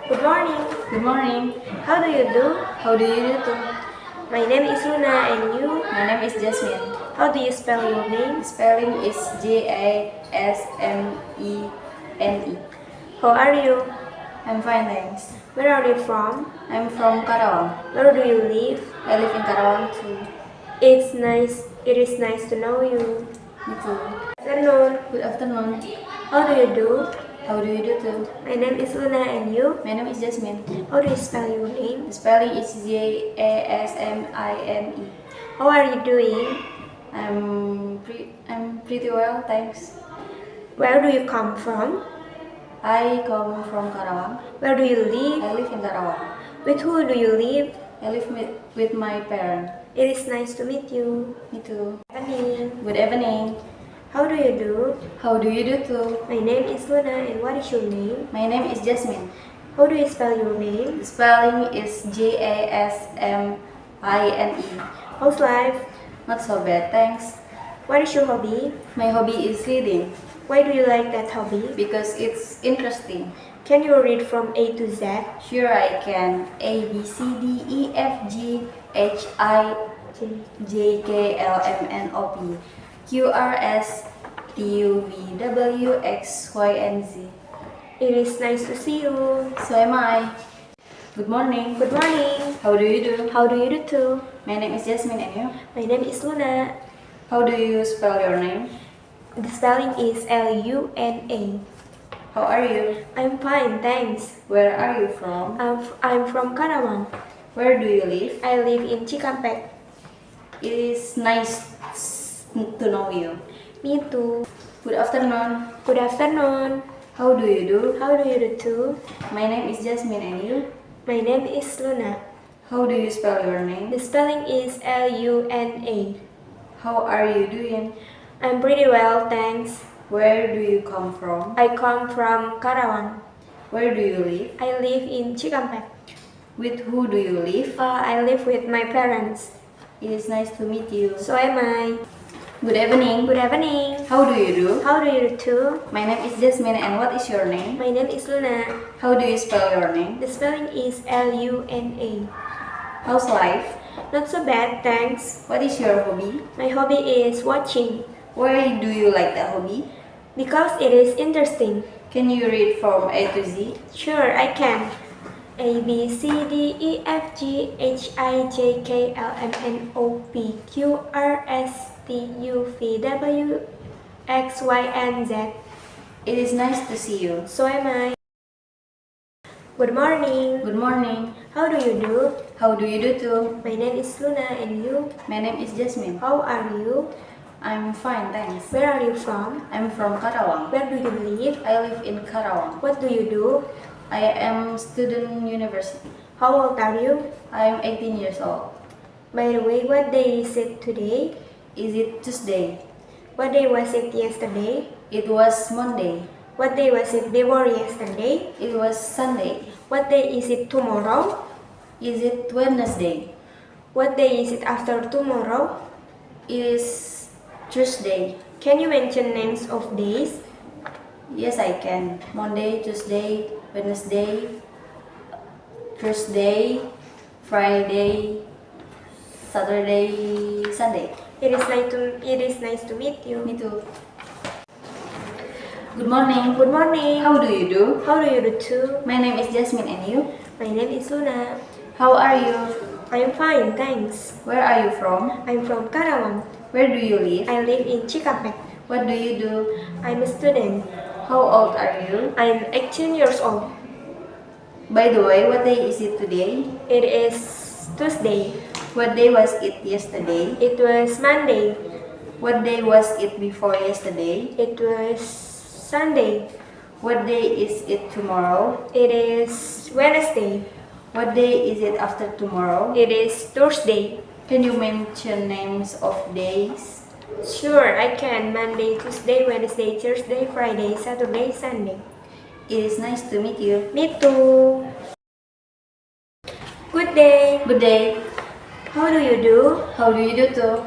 Good morning. Good morning. How do you do? How do you do too? My name is Luna and you? My name is Jasmine. How do you spell your name? Spelling is Jasmene. How are you? I'm fine, thanks. Where are you from? I'm from Karawang. Where do you live? I live in Karawang too. It is nice to know you. Me too. Afternoon. Good afternoon. How do you do? How do you do too? My name is Luna and you? My name is Jasmine. How do you spell your name? The spelling is Jasmine. How are you doing? I'm pretty well, thanks. Where do you come from? I come from Karawang. Where do you live? I live in Karawang. With who do you live? I live with my parents. It is nice to meet you. Me too. Evening. Good evening. How do you do? How do you do too? My name is Luna and what is your name? My name is Jasmine. How do you spell your name? The spelling is Jasmine. How's life? Not so bad, thanks. What is your hobby? My hobby is reading Why do you like that hobby? because it's interesting. Can you read from A to Z? Sure, I can. A B C D E F G H I J K L M N O P Q R S T U V W X Y and Z. It is nice to see you. So am I. Good morning. Good morning. How do you do? How do you do too? My name is Jasmine and you? My name is Luna. How do you spell your name? The spelling is Luna. How are you? I'm fine, thanks. Where are you from? I'm from Karawang. Where do you live? I live in Cikampek. It is nice to know you. Me too. Good afternoon. Good afternoon. How do you do? How do you do too? My name is Jasmine and you? My name is Luna. How do you spell your name? The spelling is Luna. How are you doing? I'm pretty well, thanks. Where do you come from? I come from Karawang. Where do you live? I live in Cikampek. With who do you live? I live with my parents. It is nice to meet you. So am I. Good evening. Good evening. How do you do? How do you do too? My name is Jasmine and what is your name? My name is Luna. How do you spell your name? The spelling is Luna. How's life? Not so bad, thanks. What is your hobby? My hobby is watching Why do you like that hobby? because it is interesting. Can you read from A to Z? Sure, I can. A B C D E F G H I J K L M N O P Q R S T U V W X Y and Z. It is nice to see you. So am I. Good morning. Good morning. How do you do? How do you do too? My name is Luna and you? My name is Jasmine. How are you? I'm fine, thanks. Where are you from? I'm from Karawang. Where do you live? I live in Karawang. What do you do? I am student university. How old are you? I am 18 years old. By the way, what day is it today? Is it Tuesday? What day was it yesterday? It was Monday. What day was it before yesterday? It was Sunday. What day is it tomorrow? Is it Wednesday? What day is it after tomorrow? It is Thursday. Can you mention names of days? Yes, I can. Monday, Tuesday, Wednesday, Thursday, Friday, Saturday, Sunday. It is nice to meet you. Me too. Good morning. Good morning. How do you do? How do you do too? My name is Jasmine and you? My name is Luna. How are you? I am fine, thanks. Where are you from? I'm from Karawang. Where do you live? I live in Cikampek. What do you do? I'm a student. How old are you? I'm 18 years old. By the way, what day is it today? It is Tuesday. What day was it yesterday? It was Monday. What day was it before yesterday? It was Sunday. What day is it tomorrow? It is Wednesday. What day is it after tomorrow? It is Thursday. Can you mention names of days? Sure, I can. Monday, Tuesday, Wednesday, Thursday, Friday, Saturday, Sunday. It is nice to meet you. Me too. Good day. Good day. How do you do? How do you do too?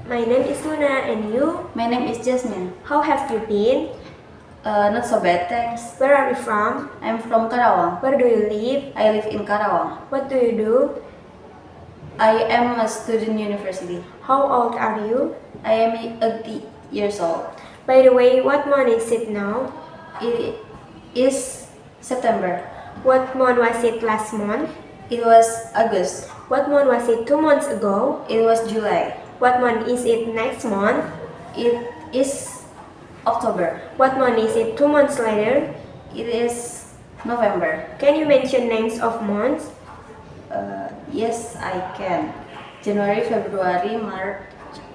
My name is Luna and you? My name is Jasmine. How have you been? Not so bad, thanks. Where are you from? I'm from Karawang. Where do you live? I live in Karawang. What do you do? I am a student university. How old are you? I am 80 years old. By the way, what month is it now? It is September. What month was it last month? It was August. What month was it 2 months ago? It was July. What month is it next month? It is October. What month is it 2 months later? It is November. Can you mention names of months? Yes, I can. January, February, March,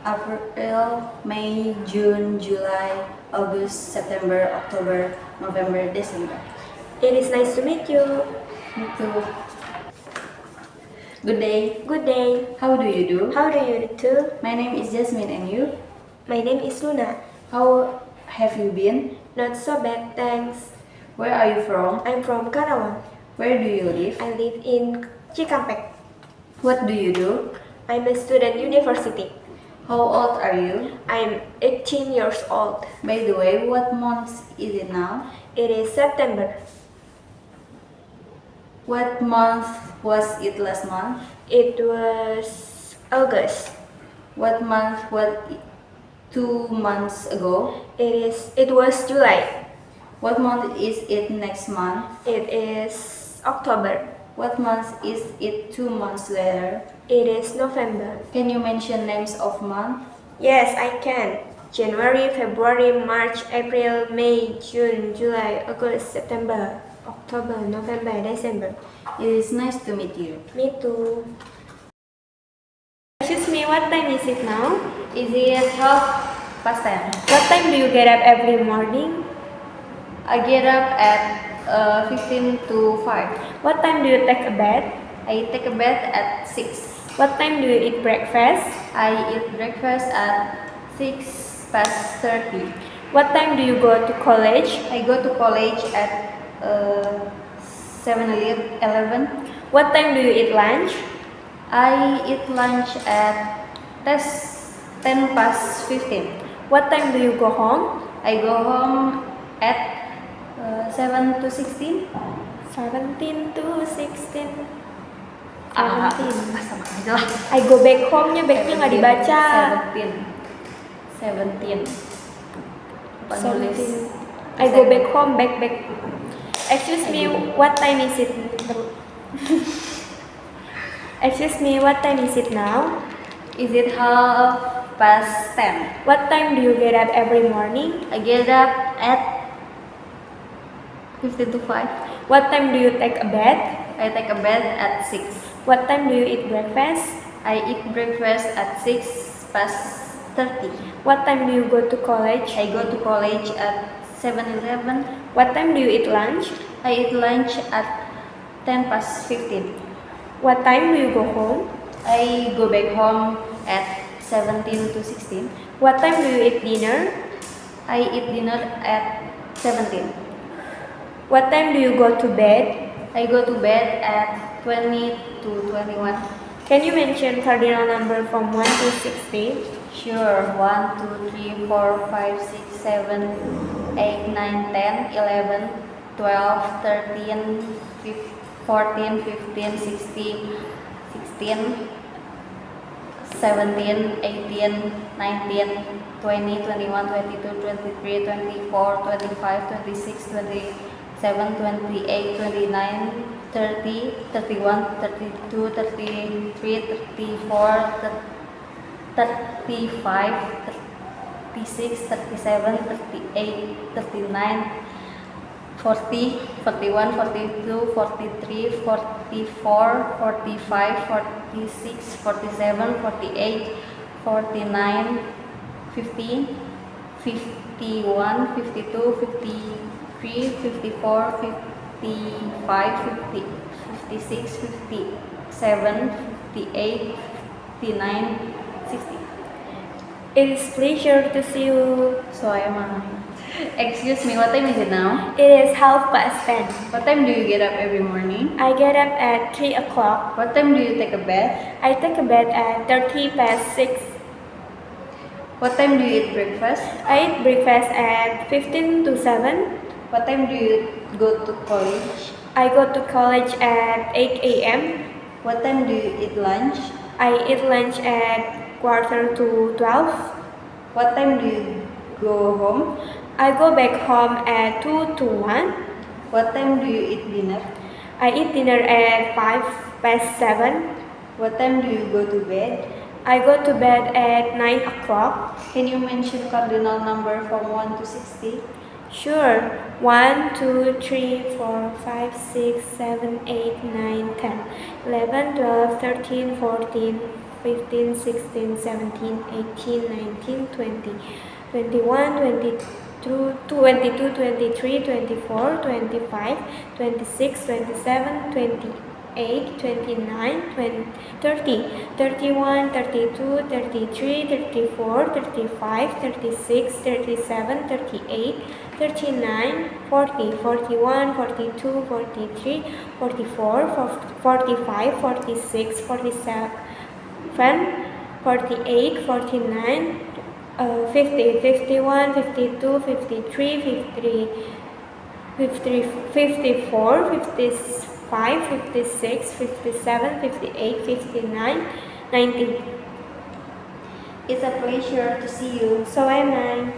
April, May, June, July, August, September, October, November, December. It is nice to meet you. Me too. Good day. Good day. How do you do? How do you do? My name is Jasmine and you? My name is Luna. How have you been? Not so bad, thanks. Where are you from? I'm from Karawang. Where do you live? I live in Cikampek. What do you do? I'm a student university. How old are you? I'm 18 years old. By the way, what month is it now? It is September. What month was it last month? It was August. What month was it 2 months ago? It was July. What month is it next month? It is October. What month is it 2 months later? It is November. Can you mention names of month? Yes, I can. January, February, March, April, May, June, July, August, September, October, November, December. It is nice to meet you. Me too. Excuse me, what time is it now? Is it 10:30? What time do you get up every morning? I get up at 15 to 5. What time do you take a bath? I take a bath at 6. What time do you eat breakfast? I eat breakfast at 6:30. What time do you go to college? I go to college at 7:11. What time do you eat lunch? I eat lunch at 10:15. What time do you go home? I go home at 7 to 16. 17 to 16. 17. Sama aja lah. I go back home-nya back-nya nggak dibaca. 17. Lupa nulis. 17. I go back home, back. Excuse me, what time is it? Excuse me, what time is it now? Is it 10:30? What time do you get up every morning? I get up at 15 to 5. What time do you take a bath? I take a bath at 6. What time do you eat breakfast? I eat breakfast at 6:30. What time do you go to college? I go to college at 7:11. What time do you eat lunch? I eat lunch at 10:15. What time do you go home? I go back home at 17 to 16. What time do you eat dinner? I eat dinner at 17. What time do you go to bed? I go to bed at 20 to 21. Can you mention cardinal number from 1 to 16? Sure. 1, 2, 3, 4, 5, 6, 7, 8, 9, 10, 11, 12, 13, 14, 15, 16, 17, 18, 19, 20, 21, 22, 23, 24, 25, 26, 27, 28, 29, 30, 31, 32, 33, 34, 35, 36, 37, 38, 39, 40, 41, 42, 43, 44, 45, 46, 47, 48, 49, 50, 51, 52, 53, 54, 55, 50, 56, 57, 58, 59, 60. It is pleasure to see you. So am I. Excuse me, what time is it now? It is 10:30. What time do you get up every morning? I get up at 3 o'clock. What time do you take a bath? I take a bath at 30 past 6. What time do you eat breakfast? I eat breakfast at 15 to 7. What time do you go to college? I go to college at 8 a.m. What time do you eat lunch? I eat lunch at quarter to 12. What time do you go home? I go back home at 2 to 1. What time do you eat dinner? I eat dinner at 5 past 7. What time do you go to bed? I go to bed at 9 o'clock. Can you mention cardinal number from 1 to 60? Sure. 1, 2, 3, 4, 5, 6, 7, 8, 9, 10, 11, 12, 13, 14, 15, 16, 17, 18, 19, 20, 21, 22, 22, 23, 24, 25, 26, 27, 28, 29, 20, 30, 31, 32, 33, 34, 35, 36, 37, 38, 39, 40, 41, 42, 43, 44, 45, 46, 47, 48, 49, 50, 51, 52, 53, 53, 54, 55, 56, 57, 58, 59, 90. It's a pleasure to see you. So am I.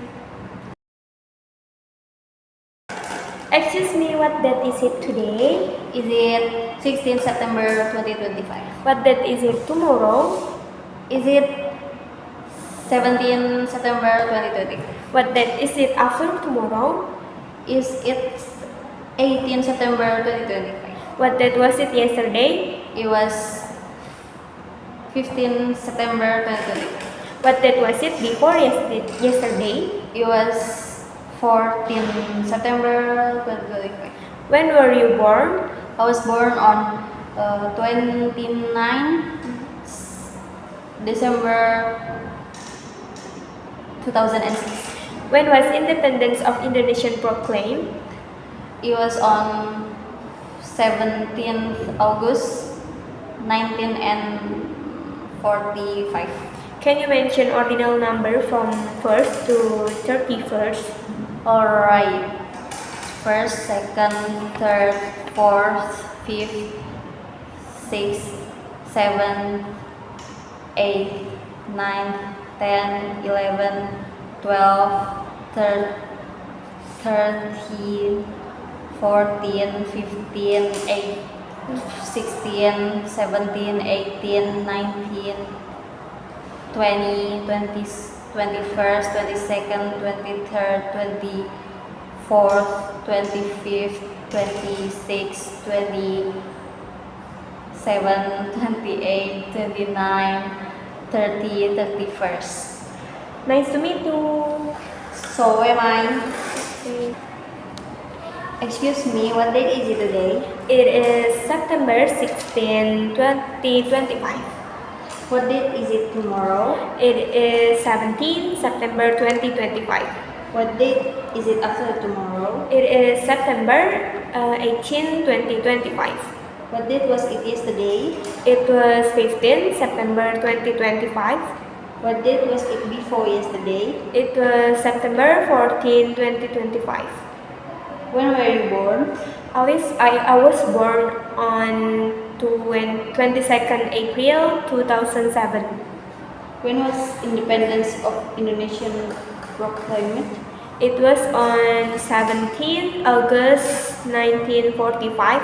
Excuse me, what date is it today? Is it 16 September 2025? What date is it tomorrow? Is it 17 September 2025? What date is it after tomorrow? Is it 18 September 2025? What date was it yesterday? It was 15 September 2025. What date was it before yesterday? It was 14 September 2025. When were you born? I was born on 29 December 2006. When was independence of Indonesia proclaimed? It was on 17th August 1945. Can you mention ordinal number from 1st to 31st? Alright. First, second, third, fourth, fifth, sixth, seventh, eighth, ninth, 10, 11, 12, 13, 14, 15, 8, 16, 17, 18, 19, 20, 20, 21st, 22nd, 23rd, 24th, 25th, 26th, 27, 28, 29, 30, 31st. Nice to meet you. So am I. Okay. Excuse me, what date is it today? It is September 16, 2025. What date is it tomorrow? It is 17 September 2025. What date is it after tomorrow? It is September 18, 2025. What date was it yesterday? It was 15 September 2025. What date was it before yesterday? It was September 14, 2025. When were you born? I was born on 22nd April 2007. When was independence of Indonesian proclaimed? It was on 17 August 1945.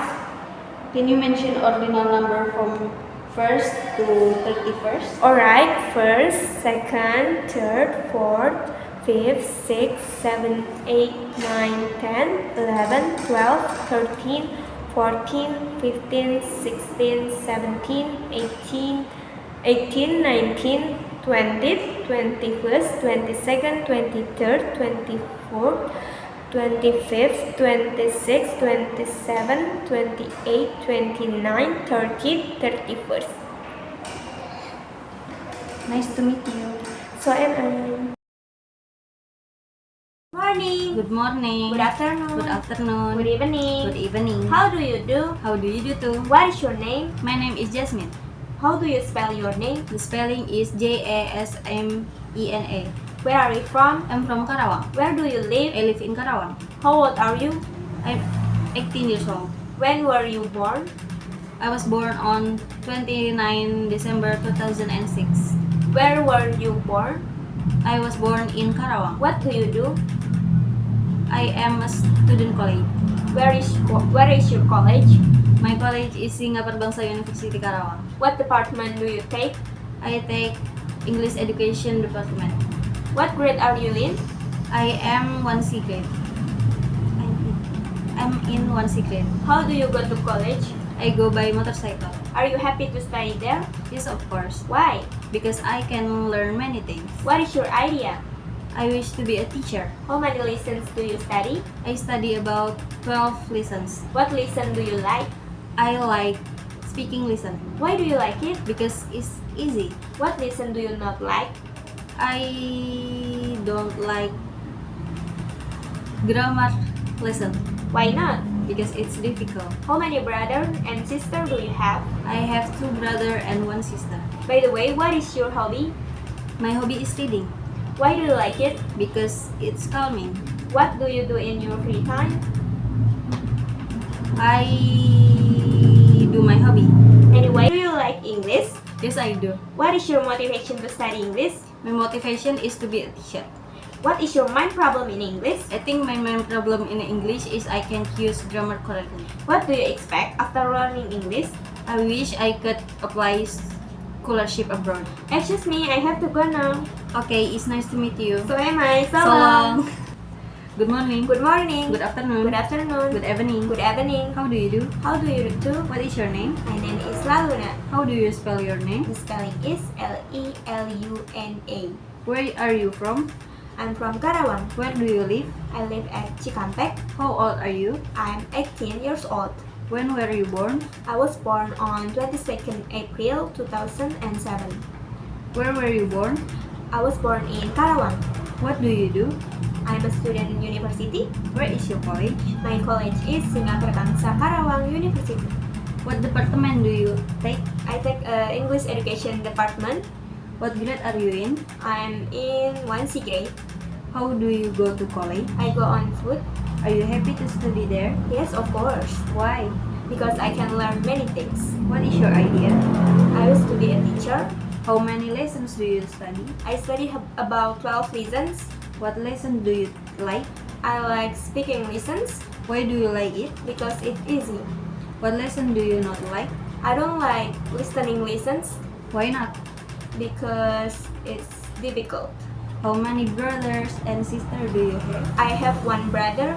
Can you mention ordinal number from 1st to 31st? Alright, first, second, third, fourth, fifth, sixth, seventh, 8, 9, 10, 11, 12, 13, 14, 15, 16, 17, 18, 19, 20, 21st, 22nd, 23rd, 24th, 25th, 26th, 27th, 28th, 29th, 30th, 31st. Nice to meet you. So am I. Morning. Good morning. Good afternoon. Good afternoon. Good evening. Good evening. How do you do? How do you do too? What is your name? My name is Jasmine. How do you spell your name? The spelling is Jasmena. Where are you from? I'm from Karawang. Where do you live? I live in Karawang. How old are you? I'm 18 years old. When were you born? I was born on 29 December 2006. Where were you born? I was born in Karawang. What do you do? I am a student college. Where is your college? My college is Singapore Bangsa University Karawang. What department do you take? I take English Education Department. What grade are you in? I am 1C grade. I'm in 1C grade. How do you go to college? I go by motorcycle. Are you happy to study there? Yes, of course. Why? Because I can learn many things. What is your idea? I wish to be a teacher. How many lessons do you study? I study about 12 lessons. What lesson do you like? I like speaking lesson Why do you like it? because it's easy. What lesson do you not like? I don't like grammar lesson Why not? because it's difficult. How many brothers and sisters do you have? I have 2 brothers and 1 sister. By the way, what is your hobby? My hobby is reading Why do you like it? because it's calming. What do you do in your free time? I do my hobby. Anyway, do you like English? Yes, I do. What is your motivation to study English? My motivation is to be a teacher. What is your main problem in English? I think my main problem in English is I can't use grammar correctly. What do you expect after learning English? I wish I could apply scholarship abroad. Excuse me, I have to go now. Okay, it's nice to meet you. So am I. So So long. long. Good morning. Good morning. Good afternoon. Good afternoon. Good evening. Good evening. How do you do? How do you do? What is your name? My name is Laluna. How do you spell your name? The spelling is Leluna. Where are you from? I'm from Karawang. Where do you live? I live at Cikampek. How old are you? I'm 18 years old. When were you born? I was born on 22nd April 2007. Where were you born? I was born in Karawang. What do you do? I'm a student in university. Where is your college? My college is Singapura Bangsa Karawang University. What department do you take? I take English Education Department. What grade are you in? I'm in 1C grade. How do you go to college? I go on foot. Are you happy to study there? Yes, of course. Why? Because I can learn many things. What is your idea? I used to be a teacher. How many lessons do you study? I study about 12 lessons. What lesson do you like? I like speaking lessons Why do you like it? because it's easy. What lesson do you not like? I don't like listening lessons Why not? because it's difficult. How many brothers and sisters do you have? I have one brother.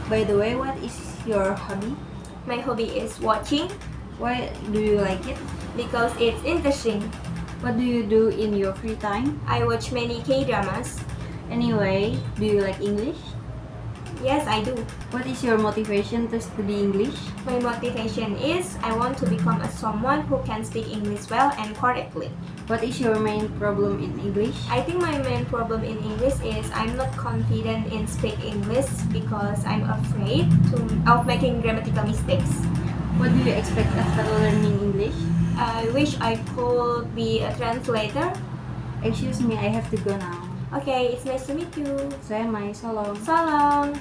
By the way, what is your hobby? My hobby is watching Why do you like it? because it's interesting. What do you do in your free time? I watch many K-dramas. Anyway, do you like English? Yes, I do. What is your motivation to study English? My motivation is I want to become someone who can speak English well and correctly. What is your main problem in English? I think my main problem in English is I'm not confident in speak English because I'm afraid of making grammatical mistakes. What do you expect after learning English? I wish I could be a translator. Excuse me, I have to go now. Okay, it's nice to meet you. So am I. So long. So long.